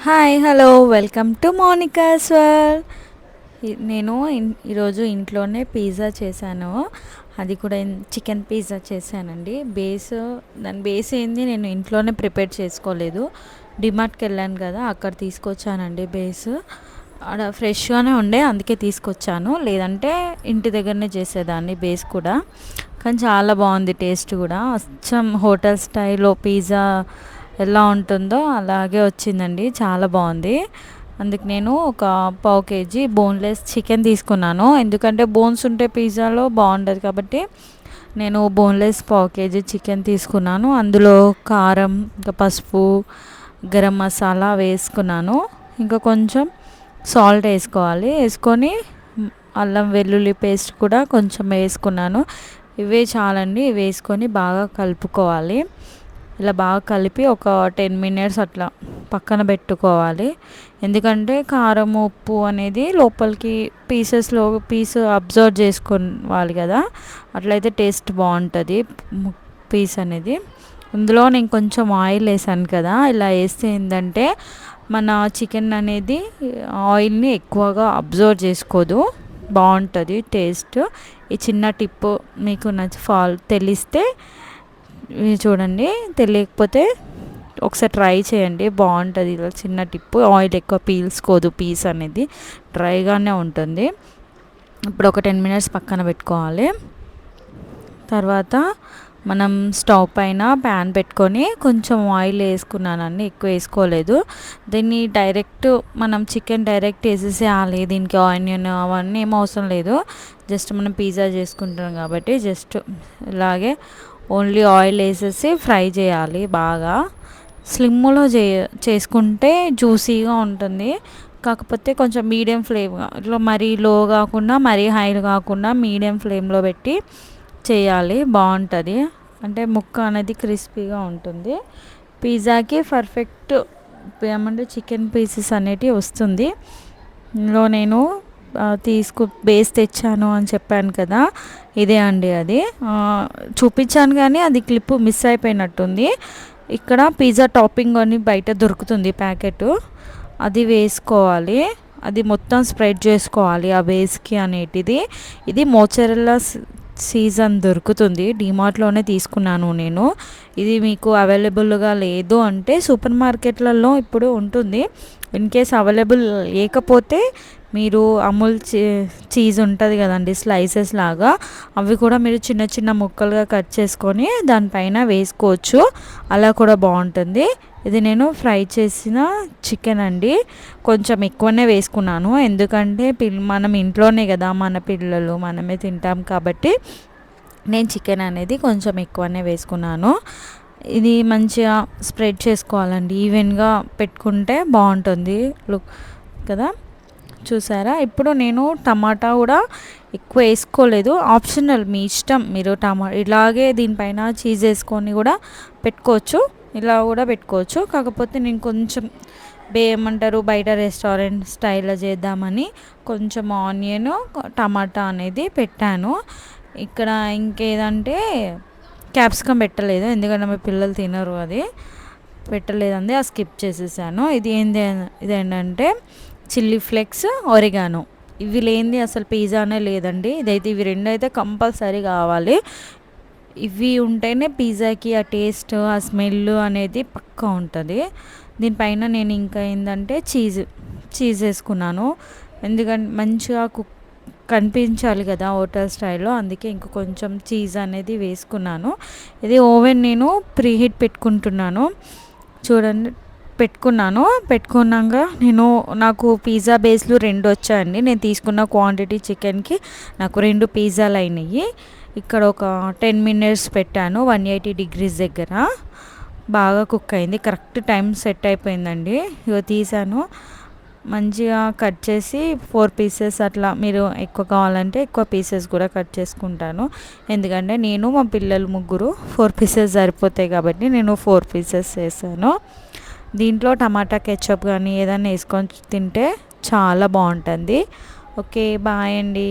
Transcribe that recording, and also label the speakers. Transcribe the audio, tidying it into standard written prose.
Speaker 1: Hi hello welcome to Monica's world. నేను ఈరోజు ఇంట్లోనే పిజ్జా చేశాను. అది కూడా చికెన్ పిజ్జా చేశానండి. దాని బేస్ ఏంది, నేను ఇంట్లోనే ప్రిపేర్ చేసుకోలేదు. డిమార్ట్కి వెళ్ళాను కదా, అక్కడ తీసుకొచ్చానండి బేస్. అక్కడ ఫ్రెష్గానే ఉండే, అందుకే తీసుకొచ్చాను. లేదంటే ఇంటి దగ్గరనే చేసేదాన్ని బేస్ కూడా. కానీ చాలా బాగుంది టేస్ట్ కూడా. అచ్చం హోటల్ స్టైల్లో పిజ్జా ఎలా ఉంటుందో అలాగే వచ్చిందండి. చాలా బాగుంది. అందుకు నేను ఒక పావు కేజీ బోన్లెస్ చికెన్ తీసుకున్నాను. ఎందుకంటే బోన్స్ ఉంటే పిజ్జాలో బాగుండదు కాబట్టి నేను బోన్లెస్ పావు కేజీ చికెన్ తీసుకున్నాను. అందులో కారం, ఇంకా పసుపు, గరం మసాలా వేసుకున్నాను. ఇంకా కొంచెం సాల్ట్ వేసుకొని అల్లం వెల్లుల్లి పేస్ట్ కూడా కొంచెం వేసుకున్నాను. ఇవే చాలండి. ఇవి వేసుకొని బాగా కలుపుకోవాలి. ఇలా బాగా కలిపి ఒక 10 మినిట్స్ అట్లా పక్కన పెట్టుకోవాలి. ఎందుకంటే కారం ఉప్పు అనేది లోపలికి పీస్ అబ్జర్వ్ చేసుకోవాలి కదా, అట్లయితే టేస్ట్ బాగుంటుంది పీస్ అనేది. ఇందులో నేను కొంచెం ఆయిల్ వేసాను కదా, ఇలా వేస్తే ఏంటంటే మన చికెన్ అనేది ఆయిల్ని ఎక్కువగా అబ్జర్వ్ చేసుకోదు, బాగుంటుంది టేస్ట్. ఈ చిన్న టిప్ మీకు తెలిస్తే చూడండి, తెలియకపోతే ఒకసారి ట్రై చేయండి, బాగుంటుంది. ఇలా చిన్న టిప్పు, ఆయిల్ ఎక్కువ పీల్చుకోదు, పీస్ అనేది డ్రైగానే ఉంటుంది. ఇప్పుడు ఒక 10 మినిట్స్ పక్కన పెట్టుకోవాలి. తర్వాత మనం స్టవ్ పైన ప్యాన్ పెట్టుకొని కొంచెం ఆయిల్ వేసుకున్నానండి, ఎక్కువ వేసుకోలేదు. దీన్ని మనం చికెన్ డైరెక్ట్ వేసేసేయాలి. దీనికి ఆనియన్ అవన్నీ ఏం అవసరం లేదు. జస్ట్ మనం పిజ్జా చేసుకుంటాం కాబట్టి జస్ట్ ఇలాగే ఓన్లీ ఆయిల్ వేసేసి ఫ్రై చేయాలి బాగా. స్లిమ్లో చేసుకుంటే జ్యూసీగా ఉంటుంది. కాకపోతే కొంచెం మీడియం ఫ్లేమ్గా, ఇట్లా మరీ లో కాకుండా మరీ హై కాకుండా మీడియం ఫ్లేమ్లో పెట్టి చేయాలి, బాగుంటుంది. అంటే ముక్క అనేది క్రిస్పీగా ఉంటుంది. పిజ్జాకి పర్ఫెక్ట్ ఏమంటే చికెన్ పీసెస్ అనేటివి వస్తుంది. ఇందులో నేను బేస్ తెచ్చాను అని చెప్పాను కదా, ఇదే అండి. అది చూపించాను కానీ అది క్లిప్ మిస్ అయిపోయినట్టుంది. ఇక్కడ పిజ్జా టాపింగ్ అని బయట దొరుకుతుంది ప్యాకెట్, అది వేసుకోవాలి. అది మొత్తం స్ప్రెడ్ చేసుకోవాలి ఆ బేస్కి అనేటిది. ఇది మోచరెల్లా సీజన్ దొరుకుతుంది, డిమార్ట్లోనే తీసుకున్నాను నేను. ఇది మీకు అవైలబుల్గా లేదు అంటే సూపర్ మార్కెట్లలో ఇప్పుడు ఉంటుంది. ఇన్ కేస్ అవైలబుల్ లేకపోతే మీరు అమూల్ చీజ్ ఉంటుంది కదండి, స్లైసెస్ లాగా, అవి కూడా మీరు చిన్న చిన్న ముక్కలుగా కట్ చేసుకొని దానిపైన వేసుకోవచ్చు, అలా కూడా బాగుంటుంది. ఇది నేను ఫ్రై చేసిన చికెన్ అండి, కొంచెం ఎక్కువనే వేసుకున్నాను. ఎందుకంటే మనం ఇంట్లోనే కదా, మన పిల్లలు మనమే తింటాం కాబట్టి నేను చికెన్ అనేది కొంచెం ఎక్కువనే వేసుకున్నాను. ఇది మంచిగా స్ప్రెడ్ చేసుకోవాలండి, ఈవెన్గా పెట్టుకుంటే బాగుంటుంది లుక్ కదా. చూసారా, ఇప్పుడు నేను టమాటా కూడా ఎక్కువ వేసుకోలేదు, ఆప్షనల్, మీ ఇష్టం. మీరు ఇలాగే దీనిపైన చీజ్ వేసుకొని కూడా పెట్టుకోవచ్చు, ఇలా కూడా పెట్టుకోవచ్చు. కాకపోతే నేను కొంచెం ఏమంటారు, బయట రెస్టారెంట్ స్టైల్లో చేద్దామని కొంచెం ఆనియన్ టమాటా అనేది పెట్టాను. ఇక్కడ ఇంకేదంటే క్యాప్సికమ్ పెట్టలేదు, ఎందుకంటే మా పిల్లలు తినరు, అది పెట్టలేదండి, అది స్కిప్ చేసేసాను. ఇదేంటంటే చిల్లీ ఫ్లేక్స్, ఒరిగానో, ఇవి లేనిది అసలు పిజ్జానే లేదండి. ఇవి రెండు అయితే కంపల్సరీ కావాలి. ఇవి ఉంటేనే పిజ్జాకి ఆ టేస్ట్, ఆ స్మెల్ అనేది పక్కా ఉంటుంది. దీనిపైన నేను ఇంకా ఏంటంటే చీజ్ వేసుకున్నాను, ఎందుకంటే మంచిగా కనిపించాలి కదా హోటల్ స్టైల్లో, అందుకే ఇంకా కొంచెం చీజ్ అనేది వేసుకున్నాను. ఇది ఓవెన్ నేను ప్రీహీట్ పెట్టుకుంటున్నాను, చూడండి. పెట్టుకున్నాక నాకు పిజ్జా బేస్లు 2 వచ్చాయండి. నేను తీసుకున్న క్వాంటిటీ చికెన్కి నాకు 2 పిజ్జాలు అయినాయి. ఇక్కడ ఒక 10 మినిట్స్ పెట్టాను 180 డిగ్రీస్ దగ్గర, బాగా కుక్ అయింది. కరెక్ట్ టైం సెట్ అయిపోయిందండి. ఇగో తీసాను, మంచిగా కట్ చేసి 4 పీసెస్ అట్లా, మీరు ఎక్కువ కావాలంటే ఎక్కువ పీసెస్ కూడా కట్ చేసుకుంటాను. ఎందుకంటే నేను మా పిల్లలు ముగ్గురు 4 పీసెస్ సరిపోతాయి కాబట్టి నేను 4 పీసెస్ వేసాను. దీంట్లో టమాటా కెచప్ కానీ ఏదైనా వేసుకొని తింటే చాలా బాగుంటుంది. ఓకే, బాయ్ అండి.